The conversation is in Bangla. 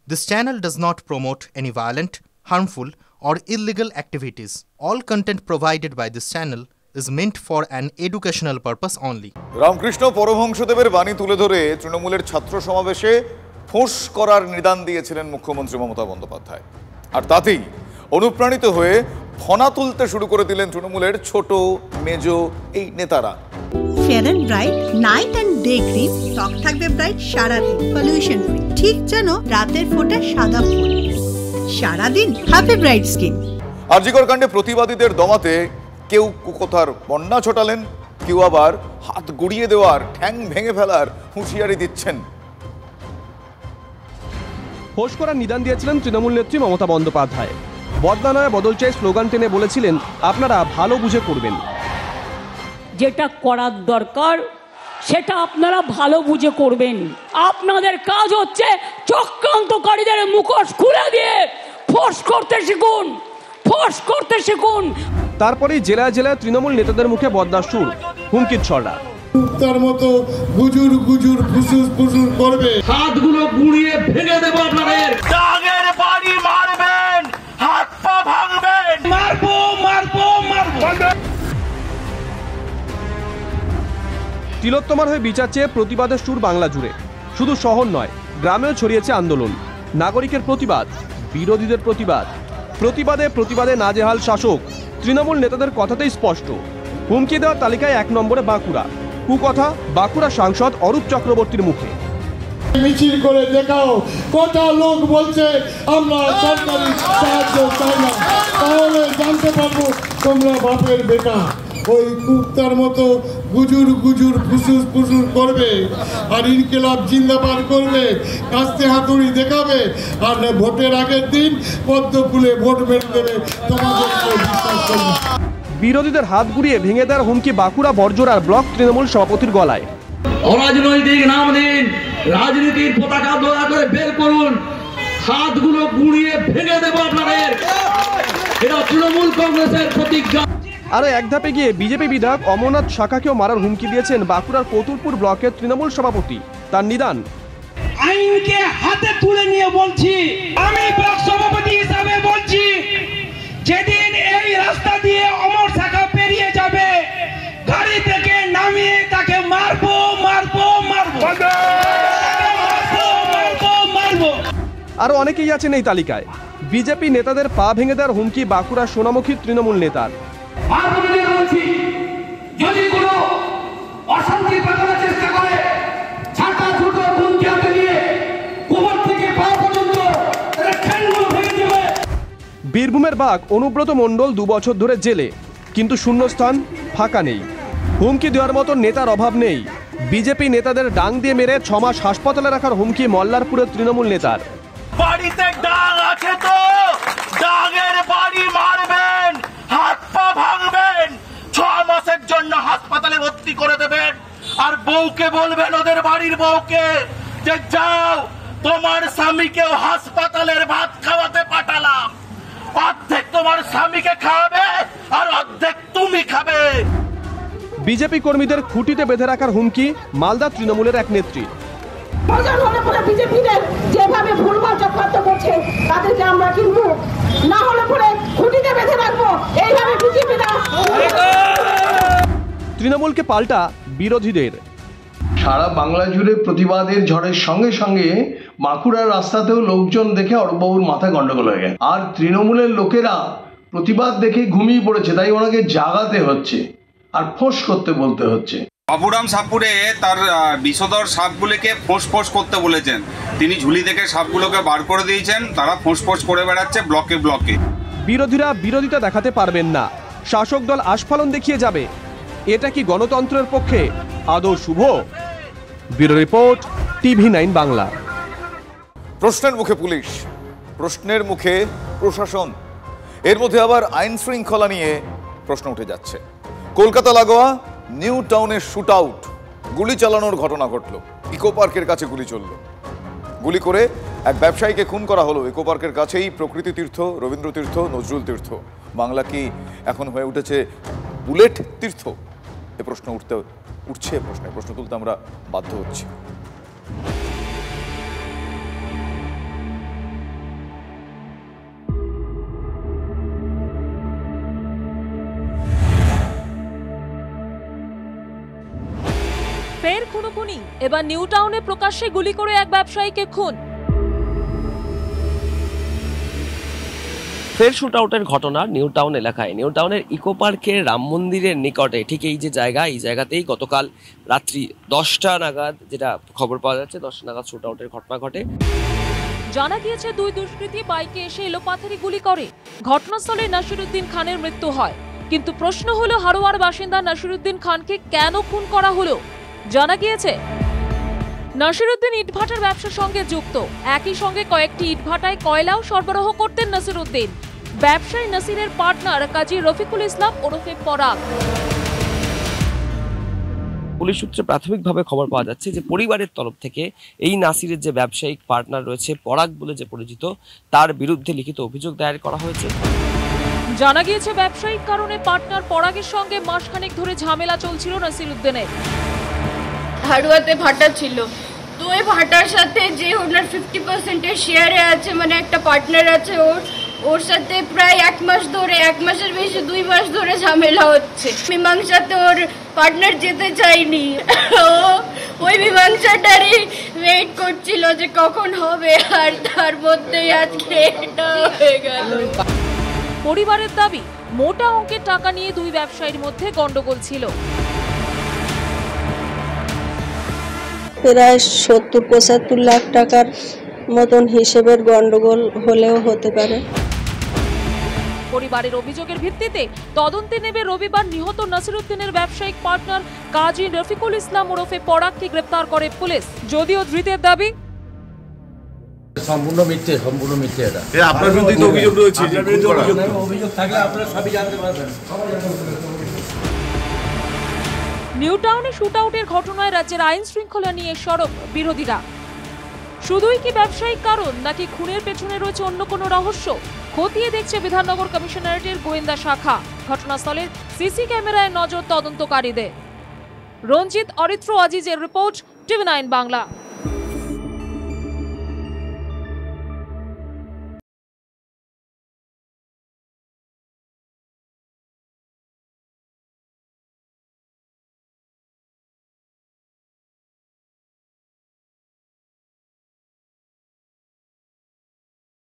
This channel does not promote any violent, harmful, or illegal activities. All content provided by this channel is meant for an educational purpose only. Ramakrishna পরমহংসদেবের বাণী তুলে ধরে তৃণমূলের ছাত্র সমাবেশে ফোঁস করার নিদান দিয়েছিলেন মুখ্যমন্ত্রী মমতা বন্দ্যোপাধ্যায়। আর তাতেই অনুপ্রাণিত হয়ে ফনা তুলতে শুরু করে দিলেন তৃণমূলের ছোট মেজো এই নেতারা। Fair and bright night and day cream ত্বক থাকবে ব্রাইট সারাদিন, পলিউশন ফ্রি, ঠিক যেন রাতের ফোঁটা সাদা ফুল। সারাদিন হ্যাপি ব্রাইট স্কিন। আরজিকর কাণ্ডে প্রতিবাদীদের দমাতে কেউ কুকথার বন্যা ছোটালেন, কেউ আবার হাত গুড়িয়ে দেওয়ার, ঠ্যাং ভেঙে ফেলার হুঁশিয়ারি দিচ্ছেন। ফোঁস করার নিদান দিয়েছিলেন তৃণমূল নেত্রী মমতা বন্দ্যোপাধ্যায়। বদলা নয় বদল চাই স্লোগান টেনে বলেছিলেন, আপনারা ভালো বুঝে করবেন। যেটা করার দরকার সেটা আপনারা ভালো বুঝে করবেন। আপনাদের কাজ হচ্ছে চক্রান্তকারীদের মুখোশ খুলে দিয়ে ফোঁস করতে শিখুন, ফোঁস করতে শিখুন। তারপরেই জেলায় জেলায় তৃণমূল নেতাদের মুখে বদলার সুর, হুমকির ছড়া। তার মতো গুজুর গুজুর ফুসুস ফুসুস করবে, হাতগুলো গুঁড়িয়ে ভেঙে দেব আপনাদের। দাগের বাড়ি মারবেন, হাত পা ভাঙবেন, মারবো মারবো মারবো। তিলোত্তমার হয়ে বিচার চেয়ে প্রতিবাদের সুর বাংলা জুড়ে। শুধু শহর নয়, গ্রামেও ছড়িয়েছে আন্দোলন। নাগরিকের প্রতিবাদ, বিরোধীদের প্রতিবাদ, প্রতিবাদে প্রতিবাদে নাজেহাল শাসক। তৃণমূল নেতাদের কথাতেই স্পষ্ট। হুমকি দেওয়ার তালিকায় 1 নম্বরে বাঁকুড়া। কুকথা বাঁকুড়া সাংসদ অরূপ চক্রবর্তীর মুখে। মিছিল করে দেখাও কটা লোক বলছে আমরা সরকারি সাহায্য চাই না, তাহলে জানতে পারবো তোমরা বাপের বেটা। ওই কুত্তার মতো গুজুর গুজুর ফুসুস ফুসুস করবে আর ইনকিলাব জিন্দাবাদ করবে, কাস্তে হাতুড়ি দেখাবে, আর ভোটের আগের দিন পদ্ম ফুলে ভোট মেরে দেবে। তোমাদেরকে বিশ্বাস করবে। বিরোধীদের হাত গুড়িয়ে ভেঙে দেওয়ার হুমকি বাঁকুড়া বর্জরার ব্লক তৃণমূল সভাপতির গলায়। অরাজনৈতিক নাম দিন, রাজনীতির পতাকা দয়া করে বের করুন, হাতগুলো গুঁড়িয়ে ভেঙে দেব আপনাদের। এটা তৃণমূল কংগ্রেসের প্রতিজ্ঞা। আরো এক ধাপে গিয়ে বিজেপি বিধায়ক অমরনাথ শাখাকেও মারার হুমকি দিয়েছেন বাঁকুড়ার কতুলপুর ব্লকের তৃণমূল সভাপতি। তার নিদান, আইনকে হাতে তুলে নিয়ে বলছি, আমি ব্লক সভাপতি হিসাবে বলছি, যেদিন এই রাস্তা দিয়ে অমর শাখা পেরিয়ে যাবে, গাড়ি থেকে নামিয়ে তাকে মারবো মারবো মারবো মারবো। আরো অনেকেই আছেন এই তালিকায়। বিজেপি নেতাদের পা ভেঙে দেওয়ার হুমকি বাঁকুড়া সোনামুখী তৃণমূল নেতার। যদি কোনো অশান্তি পাকানোর চেষ্টা করে, ছাতা ছোট হুমকি হাতে নিয়ে কোমর থেকে পা পর্যন্ত ঠ্যাংগুলো ভেঙে দেবে। বীরভূমের বাঘ অনুব্রত মণ্ডল 2 বছর ধরে জেলে, কিন্তু শূন্যস্থান ফাঁকা নেই। হুমকি দেওয়ার মতো নেতার অভাব নেই। বিজেপি নেতাদের ডাং দিয়ে মেরে 6 মাস হাসপাতালে রাখার হুমকি মল্লারপুরের তৃণমূল নেতার। বাড়িতে ডাং আছে তো ডাঙের বাড়ি মারবেন, হাত পা ভাঙবেন, 6 মাসের জন্য হাসপাতালে ভর্তি করে দেবেন। আর বউকে বলবেন, ওদের বাড়ির বউকে, যে যাও তোমার স্বামীকেও হাসপাতালের ভাত খাওয়াতে পাঠালাম, অর্ধেক তোমার স্বামীকে খাওয়াবে আর অর্ধেক তুমি খাবে। বিজেপি কর্মীদের খুঁটিতে বেঁধে রাখার হুমকি মালদা তৃণমূলের এক নেত্রী। যেভাবে ভুলভাল চক্রান্ত করছে তাদেরকে আমরা কিন্তু না হলে পরে খুঁটিতে বেঁধে রাখবো, এইভাবে বিজেপিরা। তৃণমূলকে পাল্টা বিরোধীদের। সারা বাংলা জুড়ে প্রতিবাদের ঝড়ের সঙ্গে সঙ্গে বাঁকুড়ার রাস্তাতেও লোকজন দেখে অরূপবাবুর মাথায় গন্ডগোল হয়ে গেছে। আর তৃণমূলের লোকেরা প্রতিবাদ দেখে ঘুমিয়ে পড়েছে, তাই ওনাকে জাগাতে হচ্ছে আর ফোঁস করতে বলতে হচ্ছে। বাবুরাম সাপুরে তার বিষধর সাপগুলিকে ফোঁস ফোঁস করতে বলেছেন। তিনি ঝুলি থেকে সাপগুলোকে বার করে দিয়েছেন, তারা ফোঁস ফোঁস করে বেড়াচ্ছে ব্লকে ব্লকে। বিরোধীরা বিরোধিতা দেখাতে পারবেন না, শাসক দল আস্ফালন দেখিয়ে যাবে। এটা কি গণতন্ত্রের পক্ষে আদৌ শুভ? Bureau report, TV9 Bangla. প্রশ্নের মুখে পুলিশ, প্রশ্নের মুখে প্রশাসন, এর মধ্যে আবার আইন শৃঙ্খলা নিয়ে প্রশ্ন উঠে যাচ্ছে। কলকাতা লাগোয়া নিউ টাউনের শুট আউট, গুলি চালানোর ঘটনা ঘটল। ইকো পার্কের কাছে গুলি চলল, গুলি করে এক ব্যবসায়ীকে খুন করা হলো। ইকো পার্কের কাছেই প্রকৃতি তীর্থ, রবীন্দ্র তীর্থ, নজরুল তীর্থ। বাংলা কি এখন হয়ে উঠেছে বুলেট তীর্থ? এ প্রশ্ন উঠছে, প্রশ্ন তুলতে আমরা বাধ্য হচ্ছি। খুনি, এবার নিউ টাউনে প্রকাশ্যে গুলি করে এক ব্যবসায়ীকে খুন। ফের শুট আউটের ঘটনা নিউ টাউন এলাকায়। নিউ টাউনের ইকো পার্কের রাম মন্দিরের নিকটে ঠিক এই যে জায়গা, এই জায়গাতেই গতকাল রাত্রি 10টা নাগাদ, যেটা খবর পাওয়া যাচ্ছে 10টা নাগাদ শুট আউটের ঘটনা ঘটে। জানা গিয়েছে দুই দুষ্কৃতী বাইকে এসে এলোপাথারি গুলি করে। ঘটনাস্থলে নাসিরউদ্দিন খানের মৃত্যু হয়, কিন্তু প্রশ্ন হলো হারোয়ার বাসিন্দা নাসিরউদ্দিন খানকে কেন খুন করা হলো। জানা গিয়েছে নাসিরউদ্দিন ইটভাটার ব্যবসার সঙ্গে যুক্ত, একই সঙ্গে কয়েকটি ইটভাটায় কয়লাও সরবরাহ করতেন নাসিরউদ্দিন। ব্যবসায়ী নাসিরের পার্টনার কাজী রফিকুল ইসলাম ওরফে পরাগ। পুলিশ সূত্রে প্রাথমিকভাবে খবর পাওয়া যাচ্ছে যে পরিবারের তরফ থেকে এই নাসিরের যে ব্যবসায়িক পার্টনার রয়েছে পরাগ বলে যে পরিচিত, তার বিরুদ্ধে লিখিত অভিযোগ দায়ের করা হয়েছে। জানা গিয়েছে ব্যবসায়িক কারণে পার্টনার পরাগের সঙ্গে মাসখানেক ধরে ঝামেলা চলছিল নাসিরউদ্দিনের। হাড়ুয়াতে ভাটা ছিল, তো ওই ভাটার সাথে যে ওনার 50% শেয়ারে আছে, মানে একটা পার্টনার আছে ওর সাথে প্রায় 1 মাস ধরে, 1 মাসের বেশি 2 মাস ধরে ঝামেলা হচ্ছে। মীমাংসাতে ওর পার্টনার যেতে চায়নি, ওই মীমাংসাটারই ওয়েট করছিল যে কখন হবে, আর তার মধ্যেই আজকে এটা হয়ে গেল। পরিবারের দাবি মোটা অঙ্কের টাকা নিয়ে দুই ব্যবসায়ীর মধ্যে গন্ডগোল ছিল। প্রায় 70-75 লাখ টাকার মতন হিসেবের গন্ডগোল হলেও হতে পারে। পরিবারের অভিযোগের ভিত্তিতে তদন্তে নেবে রবিবার নিহত নাসিরউদ্দিনের ব্যবসায়িক পার্টনার কাজী রফিকুল ইসলাম ওরফে পরাগকে গ্রেপ্তার করে পুলিশ। যদিও ধৃতের দাবি সম্পূর্ণ মিথ্যে এটা। আপনার বিরুদ্ধে তো অভিযোগ রয়েছে, অভিযোগ থাকলে আপনারা সবই জানতে পারবেন। নিউ টাউনে শুট আউটের ঘটনায় রাজ্যের আইন শৃঙ্খলা নিয়ে সরব বিরোধীরা। শুধুই কি ব্যবসায়িক কারণ, নাকি খুনের পেছনে রয়েছে অন্য কোনো রহস্য, খতিয়ে দেখছে বিধাননগর কমিশনারেটের গোয়েন্দা শাখা। ঘটনাস্থলের সিসি ক্যামেরায় নজর তদন্তকারীদের। রঞ্জিত অরিত্র আজিজের রিপোর্ট, TV9 বাংলা।